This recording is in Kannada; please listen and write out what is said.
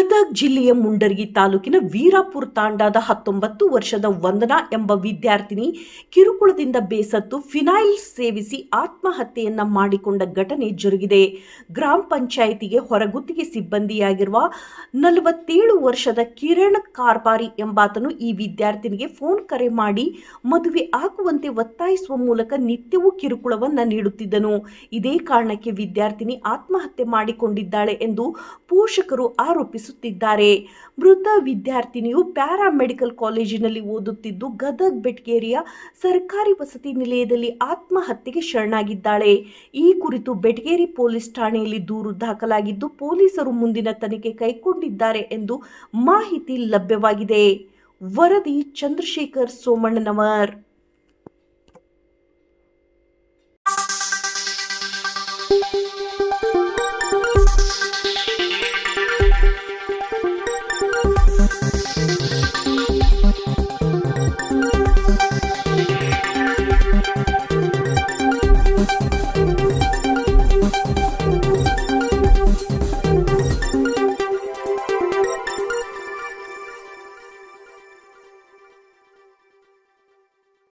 ಗದಗ ಜಿಲ್ಲೆಯ ಮುಂಡರಗಿ ತಾಲೂಕಿನ ವೀರಾಪುರ ತಾಂಡಾದ 19 ವರ್ಷದ ವಂದನಾ ಎಂಬ ವಿದ್ಯಾರ್ಥಿನಿ ಕಿರುಕುಳದಿಂದ ಬೇಸತ್ತು ಫಿನೈಲ್ ಸೇವಿಸಿ ಆತ್ಮಹತ್ಯೆಯನ್ನ ಮಾಡಿಕೊಂಡ ಘಟನೆ ಜರುಗಿದೆ. ಗ್ರಾಮ ಪಂಚಾಯಿತಿಗೆ ಹೊರಗುತ್ತಿಗೆ ಸಿಬ್ಬಂದಿಯಾಗಿರುವ 47 ವರ್ಷದ ಕಿರಣ್ ಕಾರ್ಪಾರಿ ಎಂಬಾತನು ಈ ವಿದ್ಯಾರ್ಥಿನಿಗೆ ಫೋನ್ ಕರೆ ಮಾಡಿ ಮದುವೆ ಆಗುವಂತೆ ಒತ್ತಾಯಿಸುವ ಮೂಲಕ ನಿತ್ಯವೂ ಕಿರುಕುಳವನ್ನ ನೀಡುತ್ತಿದ್ದನು. ಇದೇ ಕಾರಣಕ್ಕೆ ವಿದ್ಯಾರ್ಥಿನಿ ಆತ್ಮಹತ್ಯೆ ಮಾಡಿಕೊಂಡಿದ್ದಾಳೆ ಎಂದು ಪೋಷಕರು ಆರೋಪಿಸುತ್ತಿದ್ದಾರೆ. ಮೃತ ವಿದ್ಯಾರ್ಥಿನಿಯು ಪ್ಯಾರಾಮೆಡಿಕಲ್ ಕಾಲೇಜಿನಲ್ಲಿ ಓದುತ್ತಿದ್ದು ಗದಗ ಬೆಟಗೇರಿಯ ಸರ್ಕಾರಿ ವಸತಿ ನಿಲಯದಲ್ಲಿ ಆತ್ಮಹತ್ಯೆಗೆ ಶರಣಾಗಿದ್ದಾಳೆ. ಈ ಕುರಿತು ಬೆಟಗೇರಿ ಪೊಲೀಸ್ ಠಾಣೆಯಲ್ಲಿ ದೂರು ದಾಖಲಾಗಿದ್ದು ಪೊಲೀಸರು ಮುಂದಿನ ತನಿಖೆ ಕೈಗೊಂಡಿದ್ದಾರೆ ಎಂದು ಮಾಹಿತಿ ಲಭ್ಯವಾಗಿದೆ. ವರದಿ ಚಂದ್ರಶೇಖರ್ ಸೋಮಣ್ಣನವರ್.